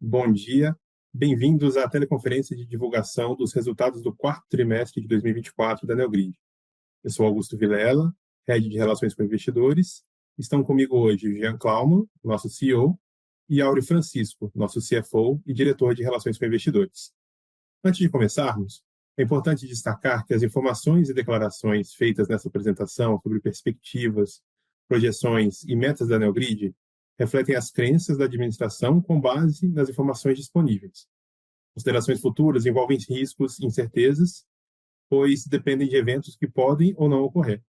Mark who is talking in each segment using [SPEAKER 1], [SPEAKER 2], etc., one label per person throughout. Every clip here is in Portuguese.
[SPEAKER 1] Bom dia, bem-vindos à teleconferência de divulgação dos resultados do quarto trimestre de 2024 da Neogrid. Eu sou Augusto Vilela, Head de Relações com Investidores. Estão comigo hoje Jean Klaumann, nosso CEO, e Áureo Francisco, nosso CFO e Diretor de Relações com Investidores. Antes de começarmos, é importante destacar que as informações e declarações feitas nessa apresentação sobre perspectivas, projeções e metas da Neogrid refletem as crenças da administração com base nas informações disponíveis. Considerações futuras envolvem riscos e incertezas, pois dependem de eventos que podem ou não ocorrer.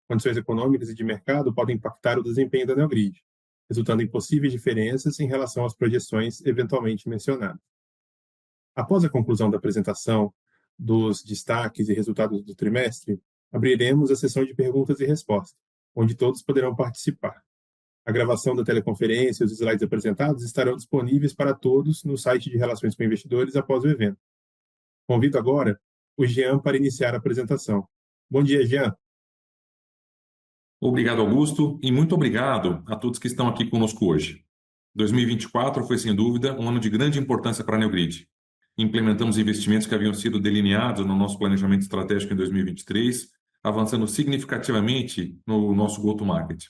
[SPEAKER 1] Condições econômicas e de mercado podem impactar o desempenho da Neogrid, resultando em possíveis diferenças em relação às projeções eventualmente mencionadas. Após a conclusão da apresentação dos destaques e resultados do trimestre, abriremos a sessão de perguntas e respostas, onde todos poderão participar. A gravação da teleconferência e os slides apresentados estarão disponíveis para todos no site de Relações com Investidores após o evento. Convido agora o Jean para iniciar a apresentação. Bom dia, Jean.
[SPEAKER 2] Obrigado, Augusto, e muito obrigado a todos que estão aqui conosco hoje. 2024 foi, sem dúvida, um ano de grande importância para a Neogrid. Implementamos investimentos que haviam sido delineados no nosso planejamento estratégico em 2023, avançando significativamente no nosso go-to-market.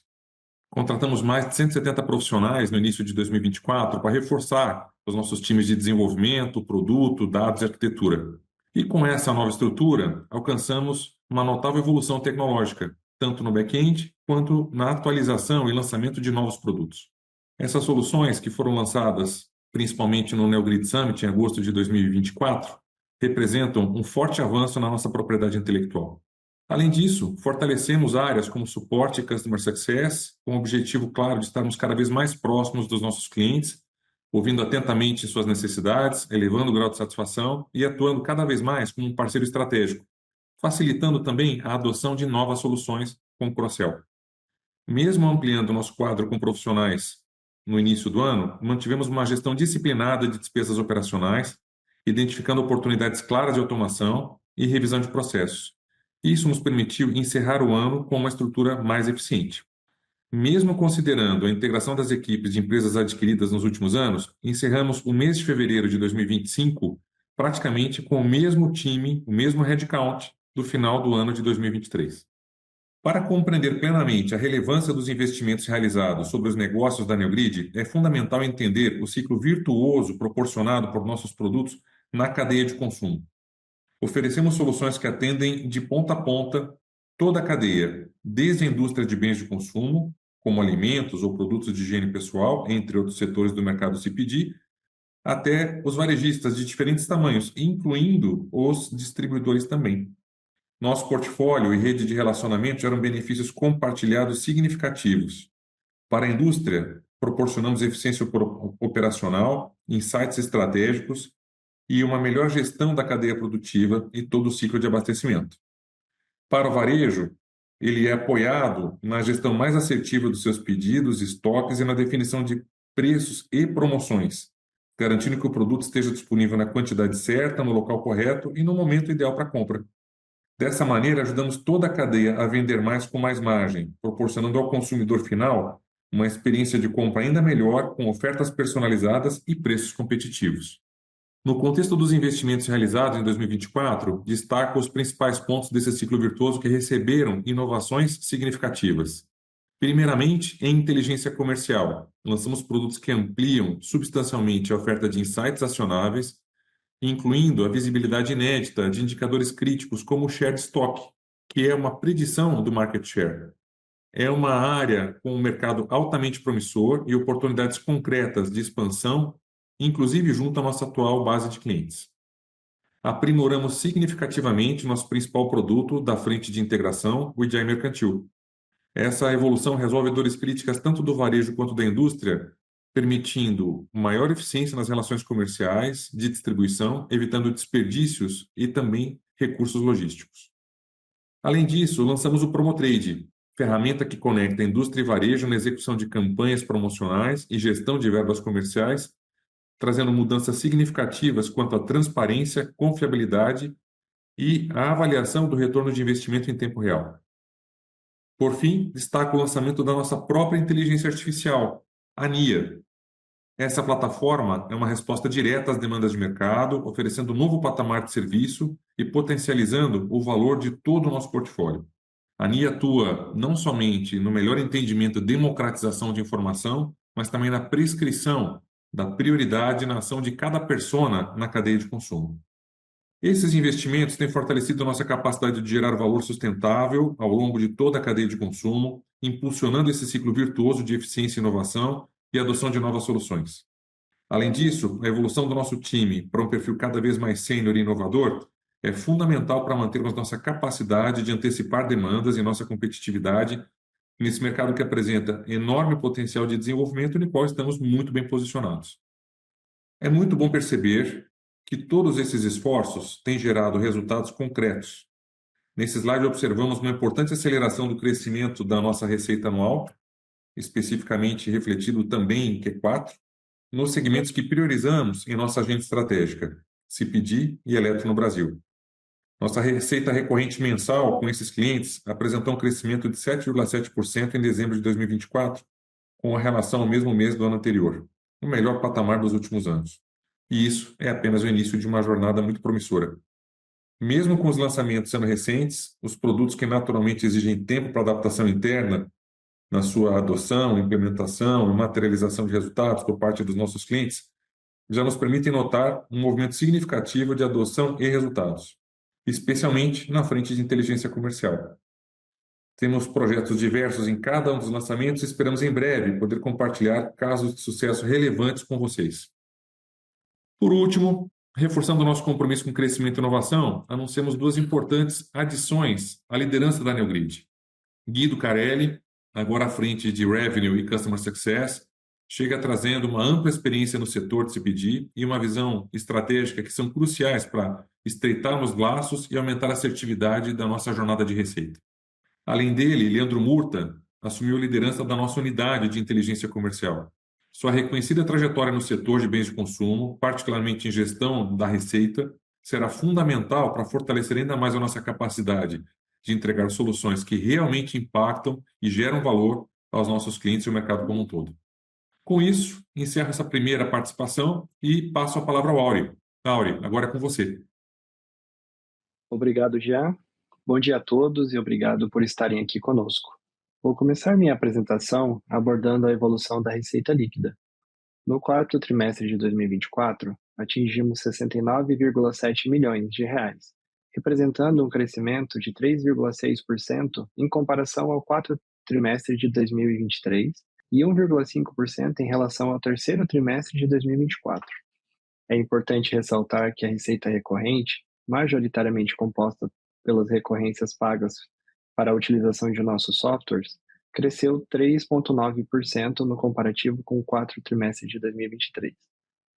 [SPEAKER 2] Contratamos mais de 170 profissionais no início de 2024 para reforçar os nossos times de desenvolvimento, produto, dados e arquitetura. E com essa nova estrutura, alcançamos uma notável evolução tecnológica, tanto no back-end quanto na atualização e lançamento de novos produtos. Essas soluções, que foram lançadas principalmente no Neogrid Summit em agosto de 2024, representam um forte avanço na nossa propriedade intelectual. Além disso, fortalecemos áreas como suporte e Customer Success, com o objetivo claro de estarmos cada vez mais próximos dos nossos clientes, ouvindo atentamente suas necessidades, elevando o grau de satisfação e atuando cada vez mais como um parceiro estratégico, facilitando também a adoção de novas soluções com o cross-sell. Mesmo ampliando nosso quadro com profissionais no início do ano, mantivemos uma gestão disciplinada de despesas operacionais, identificando oportunidades claras de automação e revisão de processos. Isso nos permitiu encerrar o ano com uma estrutura mais eficiente. Mesmo considerando a integração das equipes de empresas adquiridas nos últimos anos, encerramos o mês de fevereiro de 2025 praticamente com o mesmo time, o mesmo headcount do final do ano de 2023. Para compreender plenamente a relevância dos investimentos realizados sobre os negócios da Neogrid, é fundamental entender o ciclo virtuoso proporcionado por nossos produtos na cadeia de consumo. Oferecemos soluções que atendem de ponta a ponta toda a cadeia, desde a indústria de bens de consumo, como alimentos ou produtos de higiene pessoal, entre outros setores do mercado CPG, até os varejistas de diferentes tamanhos, incluindo os distribuidores também. Nosso portfólio e rede de relacionamento geram benefícios compartilhados significativos. Para a indústria, proporcionamos eficiência operacional, insights estratégicos e uma melhor gestão da cadeia produtiva e todo o ciclo de abastecimento. Para o varejo, ele é apoiado na gestão mais assertiva dos seus pedidos, estoques e na definição de preços e promoções, garantindo que o produto esteja disponível na quantidade certa, no local correto e no momento ideal para a compra. Dessa maneira, ajudamos toda a cadeia a vender mais com mais margem, proporcionando ao consumidor final uma experiência de compra ainda melhor, com ofertas personalizadas e preços competitivos. No contexto dos investimentos realizados em 2024, destaco os principais pontos desse ciclo virtuoso que receberam inovações significativas. Primeiramente, em inteligência comercial, lançamos produtos que ampliam substancialmente a oferta de insights acionáveis, incluindo a visibilidade inédita de indicadores críticos como o Shared Stock, que é uma predição do market share. É uma área com um mercado altamente promissor e oportunidades concretas de expansão, inclusive junto à nossa atual base de clientes. Aprimoramos significativamente nosso principal produto da frente de integração, o EDI Mercantil. Essa evolução resolve dores críticas tanto do varejo quanto da indústria, permitindo maior eficiência nas relações comerciais, de distribuição, evitando desperdícios e também recursos logísticos. Além disso, lançamos o Promotrade, ferramenta que conecta indústria e varejo na execução de campanhas promocionais e gestão de verbas comerciais, trazendo mudanças significativas quanto à transparência, confiabilidade e a avaliação do retorno de investimento em tempo real. Por fim, destaco o lançamento da nossa própria inteligência artificial, a NIA, Essa plataforma é uma resposta direta às demandas de mercado, oferecendo um novo patamar de serviço e potencializando o valor de todo o nosso portfólio. A NIA atua não somente no melhor entendimento e democratização de informação, mas também na prescrição da prioridade na ação de cada persona na cadeia de consumo. Esses investimentos têm fortalecido nossa capacidade de gerar valor sustentável ao longo de toda a cadeia de consumo, impulsionando esse ciclo virtuoso de eficiência e inovação e adoção de novas soluções. Além disso, a evolução do nosso time para um perfil cada vez mais sênior e inovador é fundamental para mantermos nossa capacidade de antecipar demandas e nossa competitividade nesse mercado que apresenta enorme potencial de desenvolvimento e no qual estamos muito bem posicionados. É muito bom perceber que todos esses esforços têm gerado resultados concretos. Nesse slide, observamos uma importante aceleração do crescimento da nossa receita anual, especificamente refletido também em Q4, nos segmentos que priorizamos em nossa agenda estratégica, CPG e Eletro no Brasil. Nossa receita recorrente mensal com esses clientes apresentou um crescimento de 7,7% em dezembro de 2024, com relação ao mesmo mês do ano anterior, o melhor patamar dos últimos anos. E isso é apenas o início de uma jornada muito promissora. Mesmo com os lançamentos sendo recentes, os produtos que naturalmente exigem tempo para adaptação interna, na sua adoção, implementação e materialização de resultados por parte dos nossos clientes, já nos permitem notar um movimento significativo de adoção e resultados, especialmente na frente de inteligência comercial. Temos projetos diversos em cada um dos lançamentos e esperamos em breve poder compartilhar casos de sucesso relevantes com vocês. Por último, reforçando o nosso compromisso com crescimento e inovação, anunciamos duas importantes adições à liderança da Neogrid. Guido Carelli, agora à frente de Revenue e Customer Success, chega trazendo uma ampla experiência no setor de CPG e uma visão estratégica que são cruciais para estreitarmos laços e aumentar a assertividade da nossa jornada de receita. Além dele, Leandro Murta assumiu a liderança da nossa unidade de inteligência comercial. Sua reconhecida trajetória no setor de bens de consumo, particularmente em gestão da receita, será fundamental para fortalecer ainda mais a nossa capacidade de entregar soluções que realmente impactam e geram valor aos nossos clientes e ao mercado como um todo. Com isso, encerro essa primeira participação e passo a palavra ao Áureo. Áureo, agora é com você.
[SPEAKER 3] Obrigado, Jean. Bom dia a todos e obrigado por estarem aqui conosco. Vou começar minha apresentação abordando a evolução da receita líquida. No quarto trimestre de 2024, atingimos 69,7 milhões de reais, representando um crescimento de 3,6% em comparação ao quarto trimestre de 2023 e 1,5% em relação ao terceiro trimestre de 2024. É importante ressaltar que a receita recorrente, majoritariamente composta pelas recorrências pagas para a utilização de nossos softwares, cresceu 3,9% no comparativo com o quarto trimestre de 2023,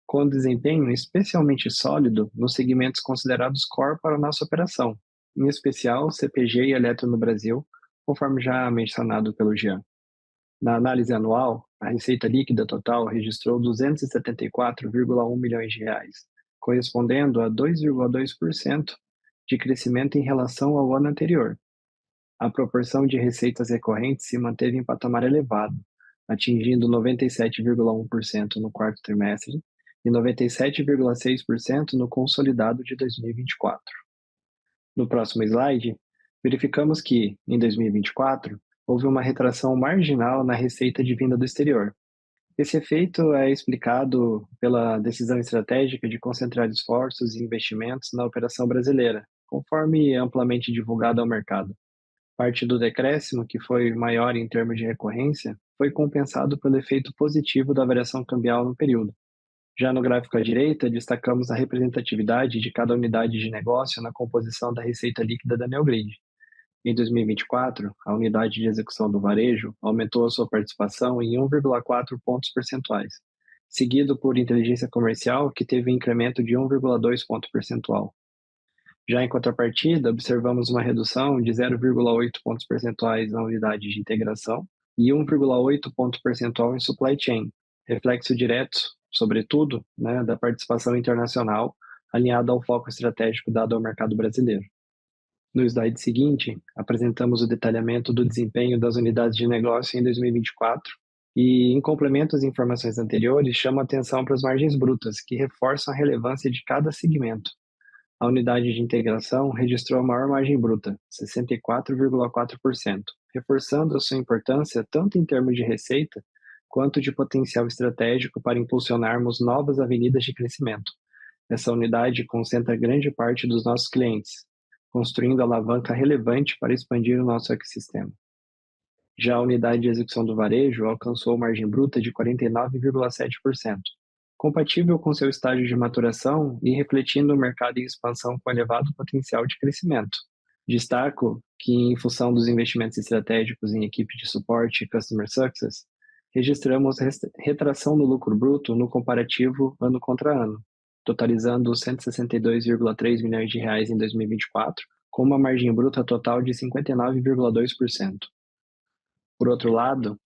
[SPEAKER 3] com desempenho especialmente sólido nos segmentos considerados core para a nossa operação, em especial CPG e Eletro no Brasil, conforme já mencionado pelo Jean. Na análise anual, a receita líquida total registrou 274,1 milhões de reais, correspondendo a 2,2% de crescimento em relação ao ano anterior. A proporção de receitas recorrentes se manteve em patamar elevado, atingindo 97,1% no quarto trimestre e 97,6% no consolidado de 2024. No próximo slide, verificamos que, em 2024, houve uma retração marginal na receita de vinda do exterior. Esse efeito é explicado pela decisão estratégica de concentrar esforços e investimentos na operação brasileira, conforme amplamente divulgado ao mercado. Parte do decréscimo, que foi maior em termos de recorrência, foi compensado pelo efeito positivo da variação cambial no período. Já no gráfico à direita, destacamos a representatividade de cada unidade de negócio na composição da receita líquida da Neogrid. Em 2024, a unidade de execução do varejo aumentou a sua participação em 1,4 pontos percentuais, seguido por inteligência comercial, que teve um incremento de 1,2 ponto percentual. Já em contrapartida, observamos uma redução de 0,8 pontos percentuais na unidade de integração e 1,8 ponto percentual em supply chain, reflexo direto, sobretudo, da participação internacional alinhada ao foco estratégico dado ao mercado brasileiro. No slide seguinte, apresentamos o detalhamento do desempenho das unidades de negócio em 2024 E, em complemento às informações anteriores, chamo a atenção para as margens brutas, que reforçam a relevância de cada segmento. A unidade de integração registrou a maior margem bruta, 64,4%, reforçando a sua importância tanto em termos de receita quanto de potencial estratégico para impulsionarmos novas avenidas de crescimento. Essa unidade concentra grande parte dos nossos clientes, construindo alavanca relevante para expandir o nosso ecossistema. Já a unidade de execução do varejo alcançou margem bruta de 49,7%, compatível com seu estágio de maturação e refletindo o mercado em expansão com elevado potencial de crescimento. Destaco que, em função dos investimentos estratégicos em equipe de suporte e Customer Success, registramos retração no lucro bruto no comparativo ano contra ano, totalizando R$ 162,3 milhões em 2024, com uma margem bruta total de 59,2%. Por outro lado,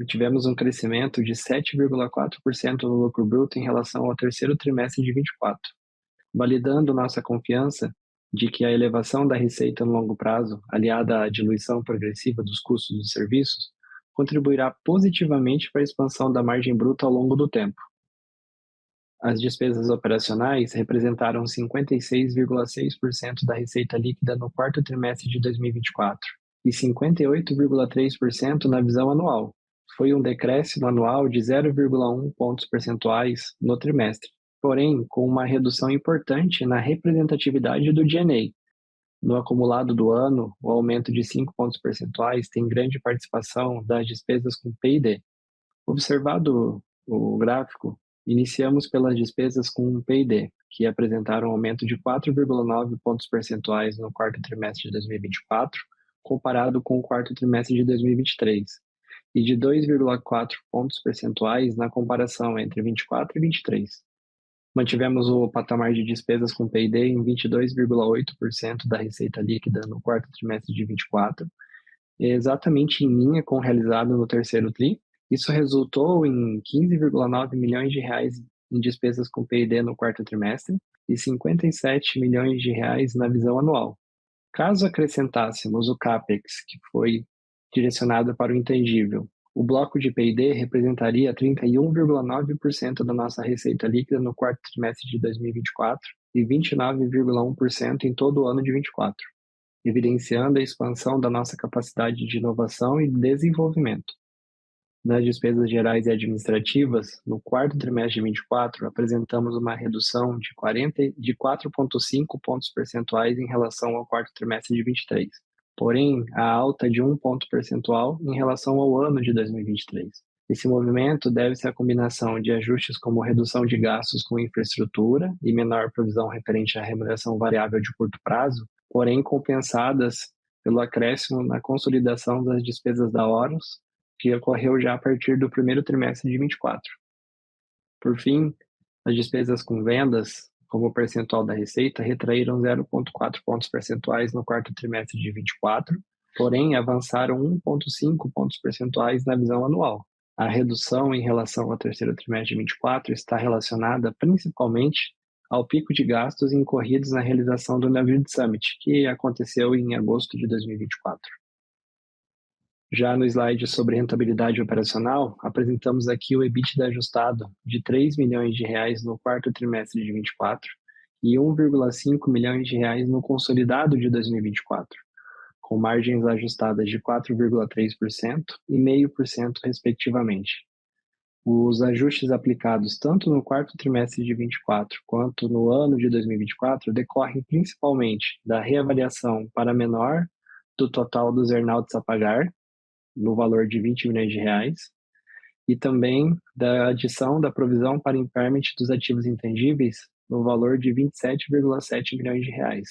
[SPEAKER 3] tivemos um crescimento de 7,4% no lucro bruto em relação ao terceiro trimestre de 2024, validando nossa confiança de que a elevação da receita no longo prazo, aliada à diluição progressiva dos custos dos serviços, contribuirá positivamente para a expansão da margem bruta ao longo do tempo. As despesas operacionais representaram 56,6% da receita líquida no quarto trimestre de 2024 e 58,3% na visão anual. Foi um decréscimo anual de 0,1 pontos percentuais no trimestre, porém com uma redução importante na representatividade do G&A. No acumulado do ano, o aumento de 5 pontos percentuais tem grande participação das despesas com P&D. Observado o gráfico, iniciamos pelas despesas com P&D, que apresentaram um aumento de 4,9 pontos percentuais no quarto trimestre de 2024, comparado com o quarto trimestre de 2023, e de 2,4 pontos percentuais na comparação entre 24 e 23. Mantivemos o patamar de despesas com P&D em 22,8% da receita líquida no quarto trimestre de 24, exatamente em linha com o realizado no terceiro TRI. Isso resultou em 15,9 milhões de reais em despesas com P&D no quarto trimestre e 57 milhões de reais na visão anual. Caso acrescentássemos o CAPEX, que foi direcionado para o intangível, o bloco de P&D representaria 31,9% da nossa receita líquida no quarto trimestre de 2024 e 29,1% em todo o ano de 2024, evidenciando a expansão da nossa capacidade de inovação e desenvolvimento. Nas despesas gerais e administrativas, no quarto trimestre de 2024, apresentamos uma redução de 4,5 pontos percentuais em relação ao quarto trimestre de 2023. Porém, a alta de 1 ponto percentual em relação ao ano de 2023. Esse movimento deve-se à combinação de ajustes como redução de gastos com infraestrutura e menor provisão referente à remuneração variável de curto prazo, porém compensadas pelo acréscimo na consolidação das despesas da Horus, que ocorreu já a partir do primeiro trimestre de 2024. Por fim, as despesas com vendas, como percentual da receita, retraíram 0,4 pontos percentuais no quarto trimestre de 2024, porém avançaram 1,5 pontos percentuais na visão anual. A redução em relação ao terceiro trimestre de 2024 está relacionada principalmente ao pico de gastos incorridos na realização do Neogrid Summit, que aconteceu em agosto de 2024. Já no slide sobre rentabilidade operacional, apresentamos aqui o EBITDA ajustado de R$ 3 milhões no quarto trimestre de 2024 e R$ 1,5 milhões no consolidado de 2024, com margens ajustadas de 4,3% e 0,5% respectivamente. Os ajustes aplicados tanto no quarto trimestre de 2024 quanto no ano de 2024 decorrem principalmente da reavaliação para menor do total dos earnouts a pagar, no valor de R$ 20 milhões, e também da adição da provisão para impairment dos ativos intangíveis, no valor de R$ 27,7 milhões.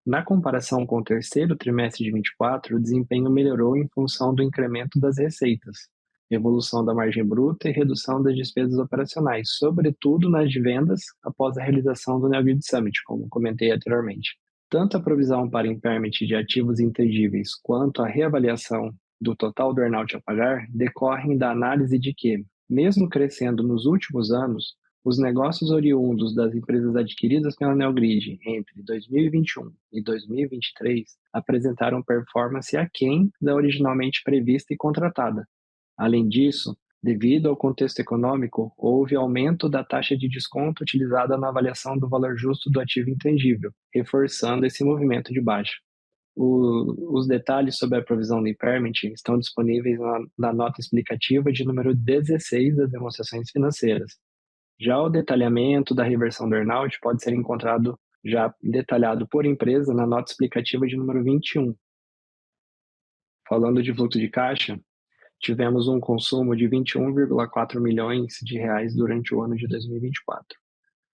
[SPEAKER 3] Na comparação com o terceiro trimestre de 2024, o desempenho melhorou em função do incremento das receitas, evolução da margem bruta e redução das despesas operacionais, sobretudo nas de vendas após a realização do Neogrid Summit, como comentei anteriormente. Tanto a provisão para impairment de ativos intangíveis quanto a reavaliação do total do earnout a pagar decorrem da análise de que, mesmo crescendo nos últimos anos, os negócios oriundos das empresas adquiridas pela Neogrid entre 2021 e 2023 apresentaram performance aquém da originalmente prevista e contratada. Além disso, Devido ao contexto econômico, houve aumento da taxa de desconto utilizada na avaliação do valor justo do ativo intangível, reforçando esse movimento de baixa. Os detalhes sobre a provisão do impairment estão disponíveis na nota explicativa de número 16 das demonstrações financeiras. Já o detalhamento da reversão do earnout pode ser encontrado já detalhado por empresa na nota explicativa de número 21. Falando de fluxo de caixa, tivemos um consumo de 21,4 milhões de reais durante o ano de 2024,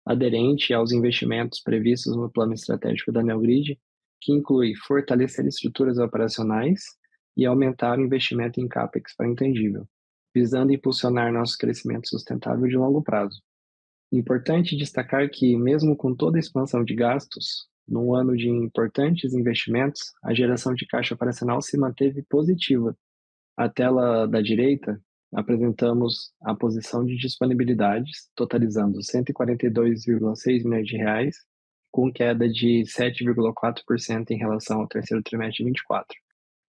[SPEAKER 3] aderente aos investimentos previstos no plano estratégico da Neogrid, que inclui fortalecer estruturas operacionais e aumentar o investimento em CAPEX para intangível, visando impulsionar nosso crescimento sustentável de longo prazo. Importante destacar que, mesmo com toda a expansão de gastos, num ano de importantes investimentos, a geração de caixa operacional se manteve positiva. A tela da direita apresentamos a posição de disponibilidades, totalizando 142,6 milhões de reais, com queda de 7,4% em relação ao terceiro trimestre de 2024.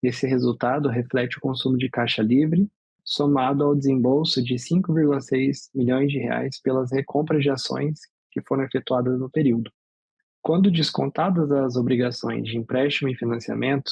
[SPEAKER 3] Esse resultado reflete o consumo de caixa livre, somado ao desembolso de 5,6 milhões de reais pelas recompras de ações que foram efetuadas no período. Quando descontadas as obrigações de empréstimo e financiamento,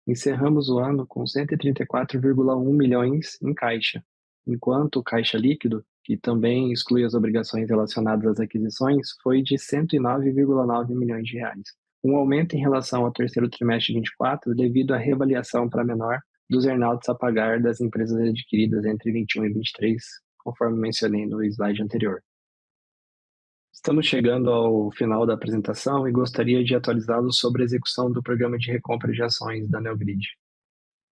[SPEAKER 3] encerramos o ano com 134,1 milhões em caixa, enquanto o caixa líquido, que também exclui as obrigações relacionadas às aquisições, foi de 109,9 milhões de reais. Um aumento em relação ao terceiro trimestre de 2024 devido à reavaliação para menor dos earnouts a pagar das empresas adquiridas entre 21 e 23, conforme mencionei no slide anterior. Estamos chegando ao final da apresentação e gostaria de atualizá-los sobre a execução do programa de recompra de ações da Neogrid.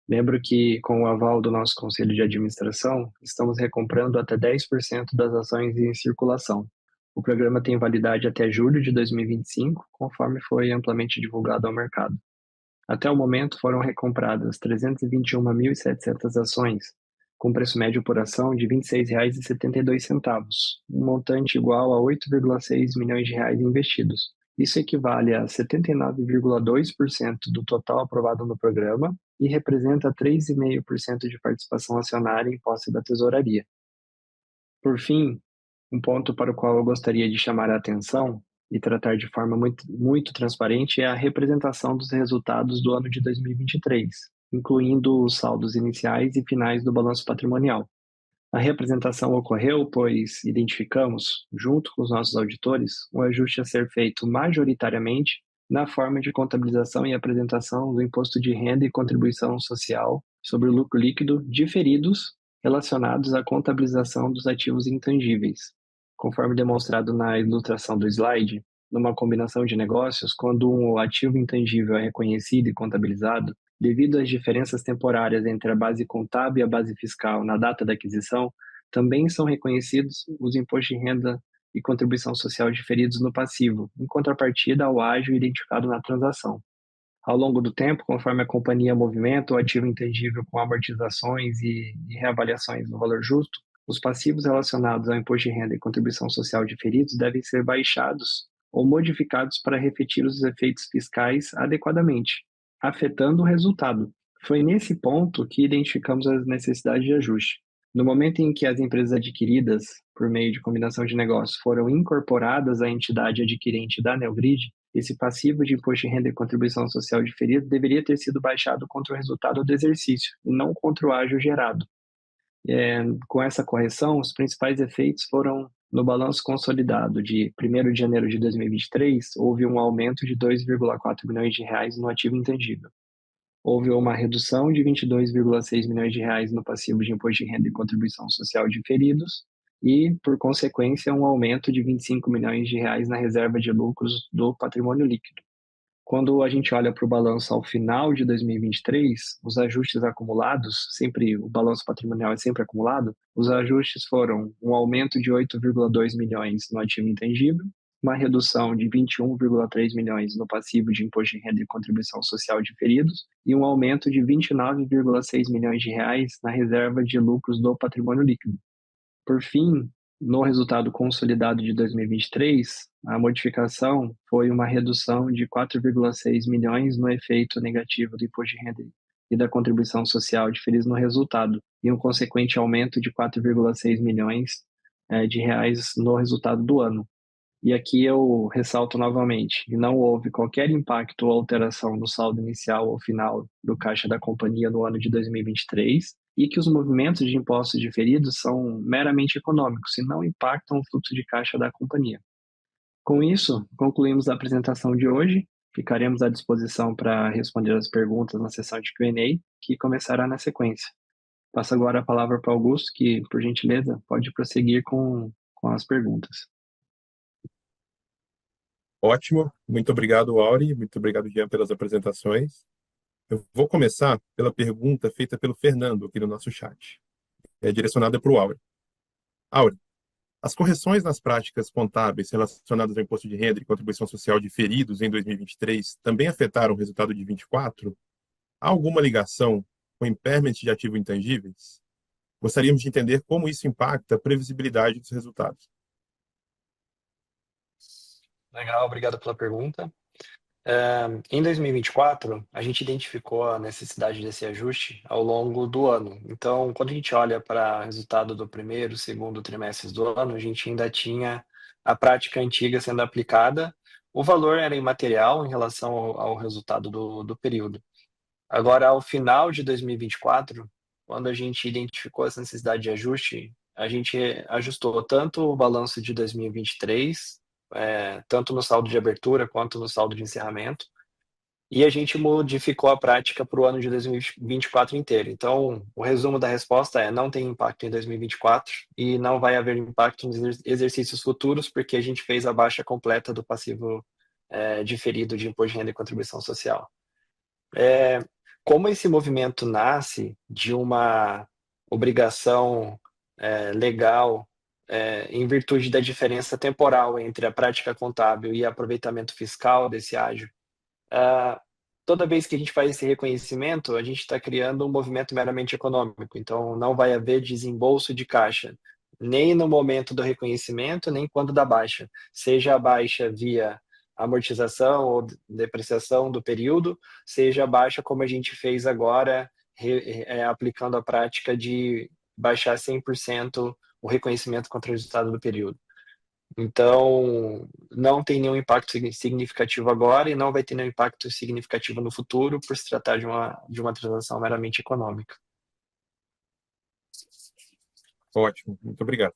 [SPEAKER 3] Lembro que, com o aval do nosso Conselho de Administração, estamos recomprando até 10% das ações em circulação. O programa tem validade até julho de 2025, conforme foi amplamente divulgado ao mercado. Até o momento foram recompradas 321.700 ações, com preço médio por ação de R$ 26,72, um montante igual a 8,6 milhões de reais investidos. Isso equivale a 79,2% do total aprovado no programa e representa 3,5% de participação acionária em posse da tesouraria. Por fim, um ponto para o qual eu gostaria de chamar a atenção e tratar de forma muito transparente é a representação dos resultados do ano de 2023, incluindo os saldos iniciais e finais do balanço patrimonial. A representação ocorreu pois identificamos, junto com os nossos auditores, um ajuste a ser feito majoritariamente na forma de contabilização e apresentação do imposto de renda e contribuição social sobre o lucro líquido diferidos relacionados à contabilização dos ativos intangíveis. Conforme demonstrado na ilustração do slide, numa combinação de negócios, quando um ativo intangível é reconhecido e contabilizado, devido às diferenças temporárias entre a base contábil e a base fiscal na data da aquisição, também são reconhecidos os impostos de renda e contribuição social diferidos no passivo, em contrapartida ao ágio identificado na transação. Ao longo do tempo, conforme a companhia movimenta o ativo intangível com amortizações e reavaliações no valor justo, os passivos relacionados ao imposto de renda e contribuição social diferidos devem ser baixados ou modificados para refletir os efeitos fiscais adequadamente, afetando o resultado. Foi nesse ponto que identificamos as necessidades de ajuste. No momento em que as empresas adquiridas, por meio de combinação de negócios, foram incorporadas à entidade adquirente da Neogrid, esse passivo de imposto de renda e contribuição social diferido deveria ter sido baixado contra o resultado do exercício, e não contra o ágio gerado. Com essa correção, os principais efeitos foram no balanço consolidado de 1º de janeiro de 2023, houve um aumento de 2,4 milhões de reais no ativo intangível. Houve uma redução de 22,6 milhões de reais no passivo de imposto de renda e contribuição social diferidos e, por consequência, um aumento de 25 milhões de reais na reserva de lucros do patrimônio líquido. Quando a gente olha para o balanço ao final de 2023, os ajustes acumulados, o balanço patrimonial é sempre acumulado, os ajustes foram um aumento de 8,2 milhões no ativo intangível, uma redução de 21,3 milhões no passivo de imposto de renda e contribuição social diferidos e um aumento de 29,6 milhões de reais na reserva de lucros do patrimônio líquido. Por fim, no resultado consolidado de 2023, a modificação foi uma redução de 4,6 milhões no efeito negativo do imposto de renda e da contribuição social diferidos no resultado, e um consequente aumento de 4,6 milhões de reais no resultado do ano. E aqui eu ressalto novamente que não houve qualquer impacto ou alteração no saldo inicial ou final do caixa da companhia no ano de 2023 e que os movimentos de impostos diferidos são meramente econômicos e não impactam o fluxo de caixa da companhia. Com isso, concluímos a apresentação de hoje. Ficaremos à disposição para responder as perguntas na sessão de Q&A, que começará na sequência. Passo agora a palavra para Augusto, que, por gentileza, pode prosseguir com as perguntas.
[SPEAKER 1] Ótimo. Muito obrigado, Auri. Muito obrigado, Jean, pelas apresentações. Eu vou começar pela pergunta feita pelo Fernando aqui no nosso chat. É direcionada para o Auri. Auri, as correções nas práticas contábeis relacionadas ao imposto de renda e contribuição social diferidos em 2023 também afetaram o resultado de 2024? Há alguma ligação com impairment de ativos intangíveis? Gostaríamos de entender como isso impacta a previsibilidade dos resultados.
[SPEAKER 3] Legal, obrigado pela pergunta. Em 2024, a gente identificou a necessidade desse ajuste ao longo do ano. Então, quando a gente olha para o resultado do primeiro, segundo trimestres do ano, a gente ainda tinha a prática antiga sendo aplicada. O valor era imaterial em relação ao resultado do período. Agora, ao final de 2024, quando a gente identificou essa necessidade de ajuste, a gente ajustou tanto o balanço de 2023, tanto no saldo de abertura quanto no saldo de encerramento, e a gente modificou a prática para o ano de 2024 inteiro. Então, o resumo da resposta é: não tem impacto em 2024 e não vai haver impacto nos exercícios futuros, porque a gente fez a baixa completa do passivo diferido de imposto de renda e contribuição social. Como esse movimento nasce de uma obrigação legal em virtude da diferença temporal entre a prática contábil e aproveitamento fiscal desse ágio, toda vez que a gente faz esse reconhecimento, a gente está criando um movimento meramente econômico. Então, não vai haver desembolso de caixa, nem no momento do reconhecimento, nem quando da baixa. Seja a baixa via amortização ou depreciação do período, seja a baixa como a gente fez agora, aplicando a prática de baixar 100% o reconhecimento contra o resultado do período. Então, não tem nenhum impacto significativo agora e não vai ter nenhum impacto significativo no futuro, por se tratar de uma transação meramente econômica.
[SPEAKER 1] Ótimo, muito obrigado.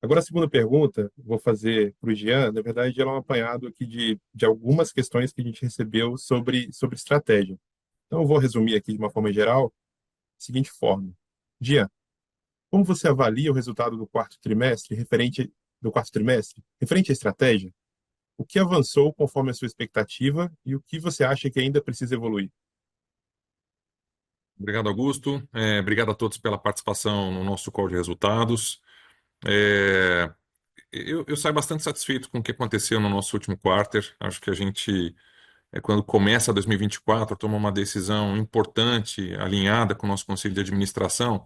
[SPEAKER 1] Agora, a segunda pergunta, vou fazer para o Jean. Na verdade, ela é um apanhado aqui de algumas questões que a gente recebeu sobre estratégia. Então, eu vou resumir aqui de uma forma geral, da seguinte forma. Jean, como você avalia o resultado do quarto trimestre, referente à estratégia? O que avançou conforme a sua expectativa e o que você acha que ainda precisa evoluir?
[SPEAKER 2] Obrigado, Augusto. Obrigado a todos pela participação no nosso call de resultados. Eu saio bastante satisfeito com o que aconteceu no nosso último quarter. Acho que a gente, quando começa 2024, toma uma decisão importante, alinhada com o nosso conselho de administração,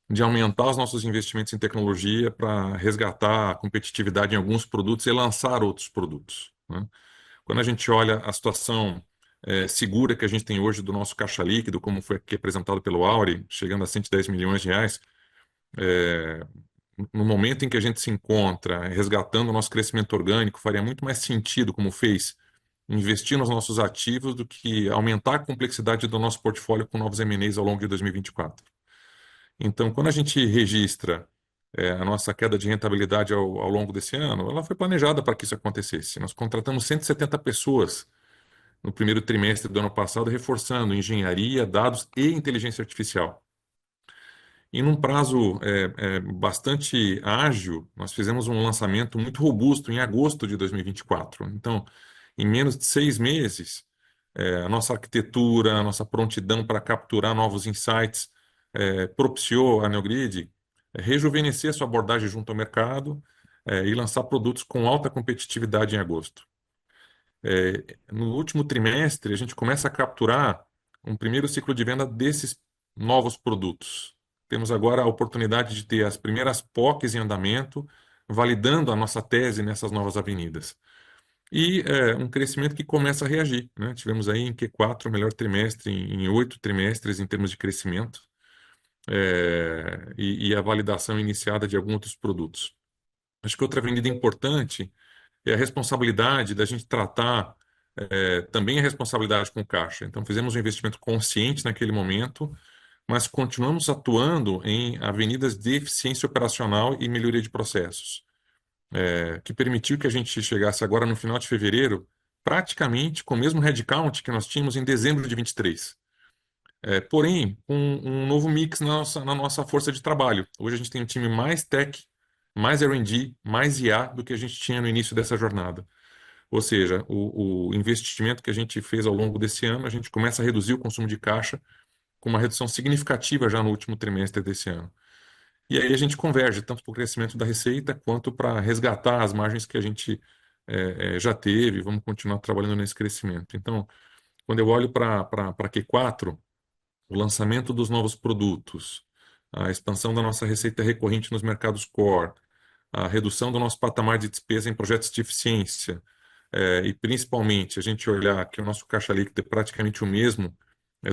[SPEAKER 2] de aumentar os nossos investimentos em tecnologia para resgatar a competitividade em alguns produtos e lançar outros produtos, né? Quando a gente olha a situação segura que a gente tem hoje do nosso caixa líquido, como foi aqui apresentado pelo Auri, chegando a 110 milhões de reais, no momento em que a gente se encontra resgatando o nosso crescimento orgânico, faria muito mais sentido, como fez, investir nos nossos ativos do que aumentar a complexidade do nosso portfólio com novos M&As ao longo de 2024. Então, quando a gente registra a nossa queda de rentabilidade ao longo desse ano, ela foi planejada para que isso acontecesse. Nós contratamos 170 pessoas no primeiro trimestre do ano passado, reforçando engenharia, dados e inteligência artificial. E num prazo bastante ágil, nós fizemos um lançamento muito robusto em agosto de 2024. Então, em menos de 6 meses, a nossa arquitetura, a nossa prontidão para capturar novos insights propiciou a Neogrid rejuvenescer sua abordagem junto ao mercado e lançar produtos com alta competitividade em agosto. No último trimestre, a gente começa a capturar um primeiro ciclo de venda desses novos produtos. Temos agora a oportunidade de ter as primeiras POCs em andamento, validando a nossa tese nessas novas avenidas. E um crescimento que começa a reagir, né? Tivemos aí em Q4 o melhor trimestre em 8 trimestres em termos de crescimento. e a validação iniciada de alguns outros produtos. Acho que outra avenida importante é a responsabilidade da gente tratar também a responsabilidade com o caixa. Então, fizemos um investimento consciente naquele momento, mas continuamos atuando em avenidas de eficiência operacional e melhoria de processos, que permitiu que a gente chegasse agora no final de fevereiro, praticamente com o mesmo headcount que nós tínhamos em dezembro de 23. Porém, com um novo mix na nossa força de trabalho. Hoje a gente tem um time mais tech, mais R&D, mais IA do que a gente tinha no início dessa jornada. Ou seja, o investimento que a gente fez ao longo desse ano, a gente começa a reduzir o consumo de caixa com uma redução significativa já no último trimestre desse ano. E aí a gente converge tanto para o crescimento da receita quanto para resgatar as margens que a gente já teve. Vamos continuar trabalhando nesse crescimento. Então, quando eu olho para Q4, o lançamento dos novos produtos, a expansão da nossa receita recorrente nos mercados core, a redução do nosso patamar de despesa em projetos de eficiência, e principalmente a gente olhar que o nosso caixa líquido é praticamente o mesmo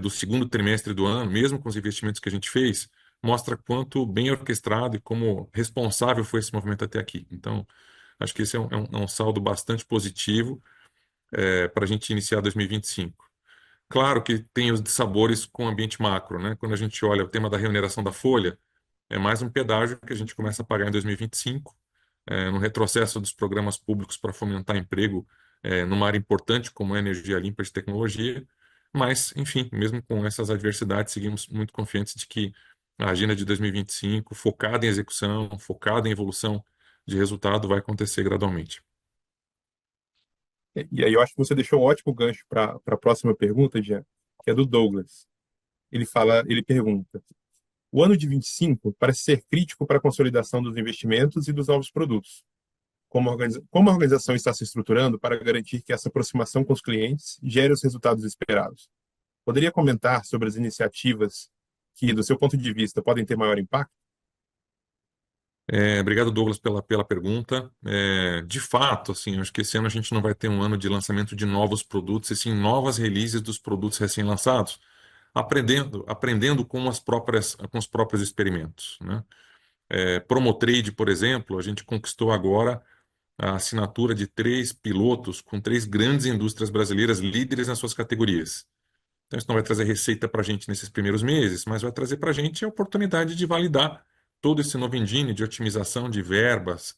[SPEAKER 2] do segundo trimestre do ano, mesmo com os investimentos que a gente fez, mostra quanto bem orquestrado e como responsável foi esse movimento até aqui. Então, acho que esse é um saldo bastante positivo para a gente iniciar 2025. Claro que tem os dissabores com o ambiente macro, né? Quando a gente olha o tema da remuneração da folha, é mais um pedágio que a gente começa a pagar em 2025, no retrocesso dos programas públicos para fomentar emprego numa área importante como a energia limpa de tecnologia. Mas, enfim, mesmo com essas adversidades, seguimos muito confiantes de que a agenda de 2025, focada em execução, focada em evolução de resultado, vai acontecer gradualmente.
[SPEAKER 1] E aí eu acho que você deixou um ótimo gancho para a próxima pergunta, Jean, que é do Douglas. Ele pergunta: o ano de 25 parece ser crítico para a consolidação dos investimentos e dos novos produtos. Como a organização está se estruturando para garantir que essa aproximação com os clientes gere os resultados esperados? Poderia comentar sobre as iniciativas que, do seu ponto de vista, podem ter maior impacto?
[SPEAKER 2] Obrigado, Douglas, pela pergunta. De fato, assim, acho que esse ano a gente não vai ter um ano de lançamento de novos produtos, e sim novas releases dos produtos recém-lançados, aprendendo com os próprios experimentos, né? Promotrade, por exemplo, a gente conquistou agora a assinatura de 3 pilotos com 3 grandes indústrias brasileiras líderes nas suas categorias. Então, isso não vai trazer receita para a gente nesses primeiros meses, mas vai trazer para a gente a oportunidade de validar todo esse novo engine de otimização de verbas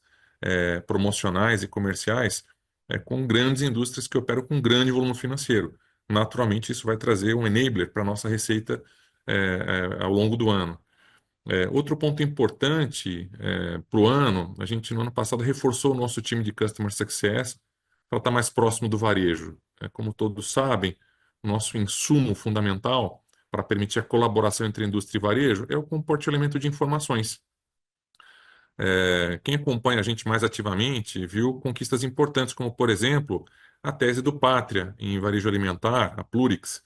[SPEAKER 2] promocionais e comerciais com grandes indústrias que operam com grande volume financeiro. Naturalmente, isso vai trazer um enabler para a nossa receita ao longo do ano. Outro ponto importante para o ano, a gente no ano passado reforçou o nosso time de Customer Success para estar mais próximo do varejo. Como todos sabem, o nosso insumo fundamental para permitir a colaboração entre indústria e varejo é o compartilhamento de informações. Quem acompanha a gente mais ativamente viu conquistas importantes, como, por exemplo, a tese do Pátria em varejo alimentar, a Plurix,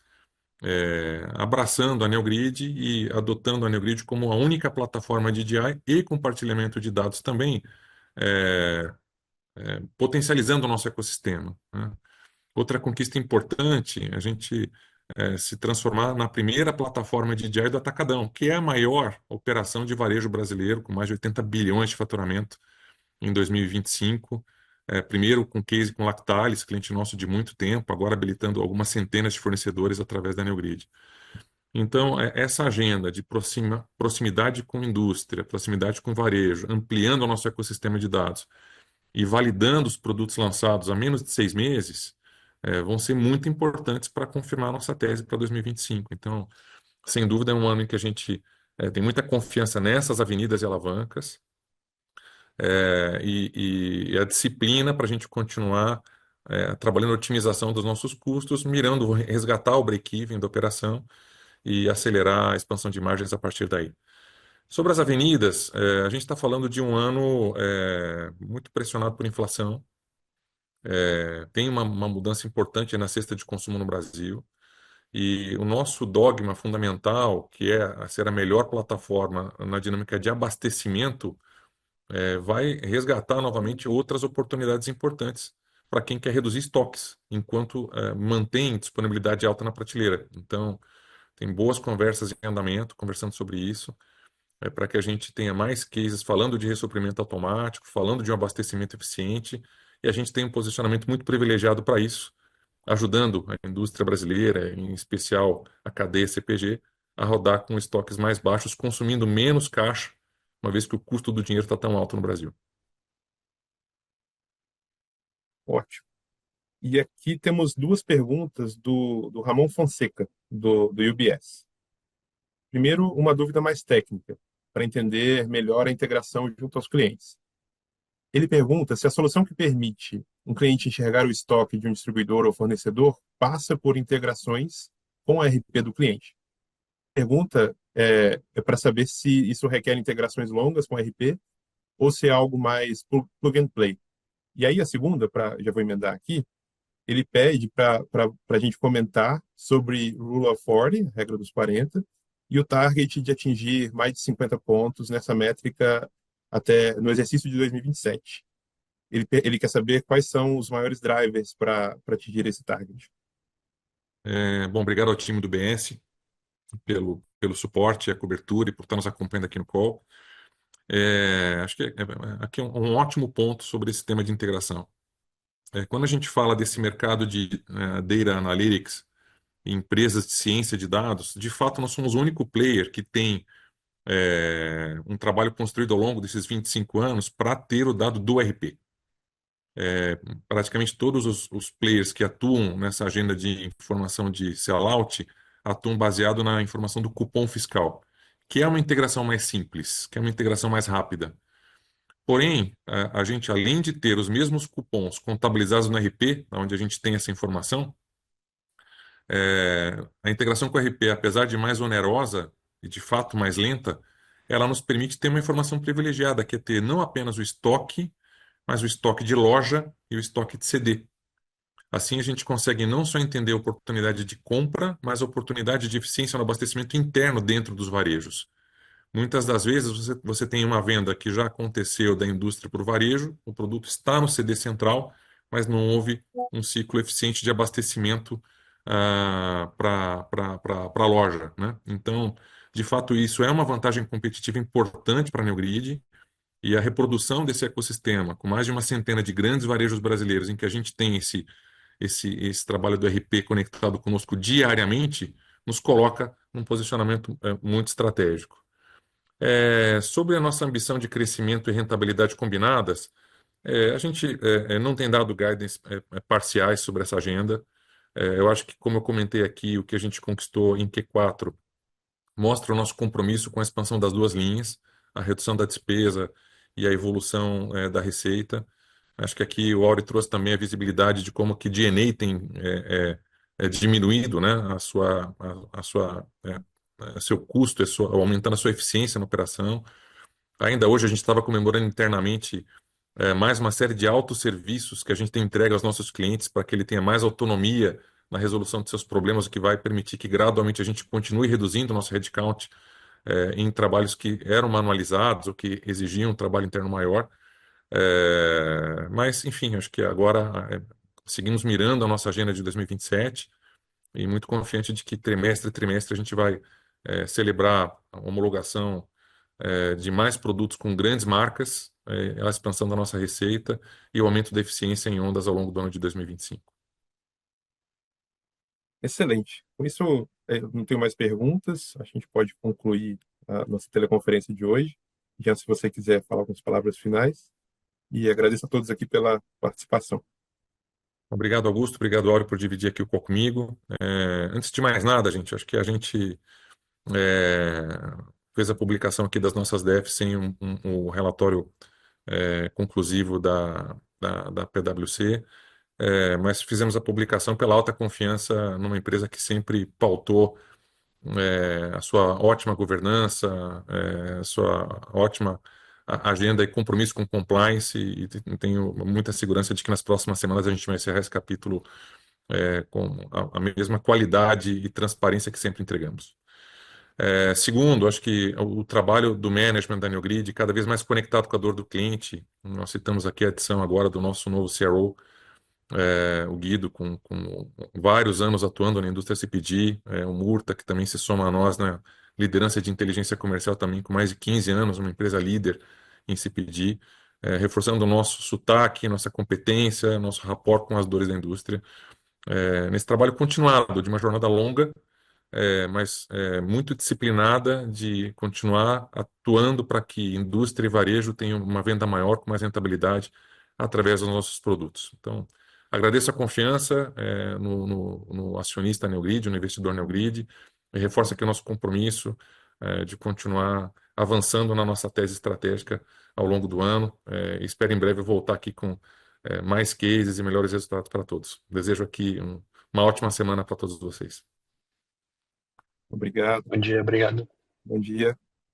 [SPEAKER 2] abraçando a Neogrid e adotando a Neogrid como a única plataforma de EDI e compartilhamento de dados também, é, potencializando o nosso ecossistema, né? Outra conquista importante, a gente se transformar na primeira plataforma de EDI do Atacadão, que é a maior operação de varejo brasileiro, com mais de 80 bilhões de faturamento em 2025. Primeiro com case com Lactalis, cliente nosso de muito tempo, agora habilitando algumas centenas de fornecedores através da Neogrid. Então, essa agenda de proximidade com indústria, proximidade com varejo, ampliando o nosso ecossistema de dados e validando os produtos lançados há menos de 6 meses, vão ser muito importantes para confirmar a nossa tese para 2025. Então, sem dúvida, é um ano em que a gente tem muita confiança nessas avenidas e alavancas, e a disciplina para a gente continuar trabalhando a otimização dos nossos custos, mirando resgatar o break-even da operação e acelerar a expansão de margens a partir daí. Sobre as avenidas, a gente está falando de um ano muito pressionado por inflação. Tem uma mudança importante na cesta de consumo no Brasil. E o nosso dogma fundamental, que é ser a melhor plataforma na dinâmica de abastecimento, vai resgatar novamente outras oportunidades importantes para quem quer reduzir estoques, enquanto mantém disponibilidade alta na prateleira. Então, tem boas conversas em andamento, conversando sobre isso, para que a gente tenha mais cases falando de ressuprimento automático, falando de um abastecimento eficiente, e a gente tem um posicionamento muito privilegiado para isso, ajudando a indústria brasileira, em especial a cadeia CPG, a rodar com estoques mais baixos, consumindo menos caixa, uma vez que o custo do dinheiro está tão alto no Brasil.
[SPEAKER 1] Ótimo. E aqui temos duas perguntas do Ramon Fonseca, do UBS. Primeiro, uma dúvida mais técnica, para entender melhor a integração junto aos clientes. Ele pergunta se a solução que permite um cliente enxergar o estoque de um distribuidor ou fornecedor passa por integrações com a RP do cliente. A pergunta é para saber se isso requer integrações longas com a RP ou se é algo mais plug and play. E aí a segunda, já vou emendar aqui, ele pede para a gente comentar sobre Rule of 40, regra dos 40, e o target de atingir mais de 50 pontos nessa métrica até no exercício de 2027. Ele quer saber quais são os maiores drivers para atingir esse target.
[SPEAKER 2] Bom, obrigado ao time do BS pelo suporte, a cobertura e por estar nos acompanhando aqui no call. Acho que aqui é um ótimo ponto sobre esse tema de integração. Quando a gente fala desse mercado de Data Analytics, empresas de ciência de dados, de fato nós somos o único player que tem um trabalho construído ao longo desses 25 anos para ter o dado do RP. Praticamente todos os players que atuam nessa agenda de informação de sellout atuam baseado na informação do cupom fiscal, que é uma integração mais simples, que é uma integração mais rápida. Porém, a gente, além de ter os mesmos cupons contabilizados no RP, onde a gente tem essa informação, a integração com o RP, apesar de mais onerosa e de fato mais lenta, ela nos permite ter uma informação privilegiada, que é ter não apenas o estoque, mas o estoque de loja e o estoque de CD. Assim, a gente consegue não só entender a oportunidade de compra, mas a oportunidade de eficiência no abastecimento interno dentro dos varejos. Muitas das vezes você tem uma venda que já aconteceu da indústria para o varejo, o produto está no CD central, mas não houve um ciclo eficiente de abastecimento para a loja, né? Então, de fato, isso é uma vantagem competitiva importante para a Neogrid, e a reprodução desse ecossistema, com mais de uma centena de grandes varejos brasileiros em que a gente tem esse trabalho do RP conectado conosco diariamente, nos coloca num posicionamento muito estratégico. Sobre a nossa ambição de crescimento e rentabilidade combinadas, a gente não tem dado guidance parciais sobre essa agenda. Eu acho que, como eu comentei aqui, o que a gente conquistou em Q4 mostra o nosso compromisso com a expansão das duas linhas, a redução da despesa e a evolução da receita. Acho que aqui o Auri trouxe também a visibilidade de como que D&A tem diminuído, né, seu custo, aumentando a sua eficiência na operação. Ainda hoje a gente estava comemorando internamente mais uma série de autosserviços que a gente tem entregue aos nossos clientes para que ele tenha mais autonomia na resolução de seus problemas, o que vai permitir que gradualmente a gente continue reduzindo o nosso headcount em trabalhos que eram manualizados ou que exigiam um trabalho interno maior. Mas, enfim, acho que agora seguimos mirando a nossa agenda de 2027 e muito confiante de que trimestre a trimestre a gente vai celebrar a homologação de mais produtos com grandes marcas, a expansão da nossa receita e o aumento da eficiência em ondas ao longo do ano de 2025.
[SPEAKER 1] Excelente. Com isso, não tenho mais perguntas. A gente pode concluir a nossa teleconferência de hoje. Já se você quiser falar algumas palavras finais. E agradeço a todos aqui pela participação.
[SPEAKER 2] Obrigado, Augusto. Obrigado, Áureo, por dividir aqui o call comigo. Antes de mais nada, gente, acho que a gente fez a publicação aqui das nossas DEFs sem o relatório conclusivo da PwC, mas fizemos a publicação pela alta confiança numa empresa que sempre pautou a sua ótima governança, a sua ótima agenda e compromisso com compliance, e tenho muita segurança de que nas próximas semanas a gente vai encerrar esse capítulo com a mesma qualidade e transparência que sempre entregamos. Segundo, acho que o trabalho do management da Neogrid, cada vez mais conectado com a dor do cliente. Nós citamos aqui a adição agora do nosso novo CRO, o Guido, com vários anos atuando na indústria CPG, o Murta, que também se soma a nós na liderança de inteligência comercial também, com mais de 15 anos, uma empresa líder em CPG, reforçando o nosso sotaque, nossa competência, nosso rapport com as dores da indústria, nesse trabalho continuado, de uma jornada longa, mas muito disciplinada de continuar atuando para que indústria e varejo tenham uma venda maior, com mais rentabilidade, através dos nossos produtos. Então, agradeço a confiança no acionista Neogrid, no investidor Neogrid, e reforço aqui o nosso compromisso de continuar avançando na nossa tese estratégica ao longo do ano. Espero em breve voltar aqui com mais cases e melhores resultados para todos. Desejo aqui uma ótima semana para todos vocês.
[SPEAKER 1] Obrigado.
[SPEAKER 3] Bom dia, obrigado.
[SPEAKER 1] Bom dia.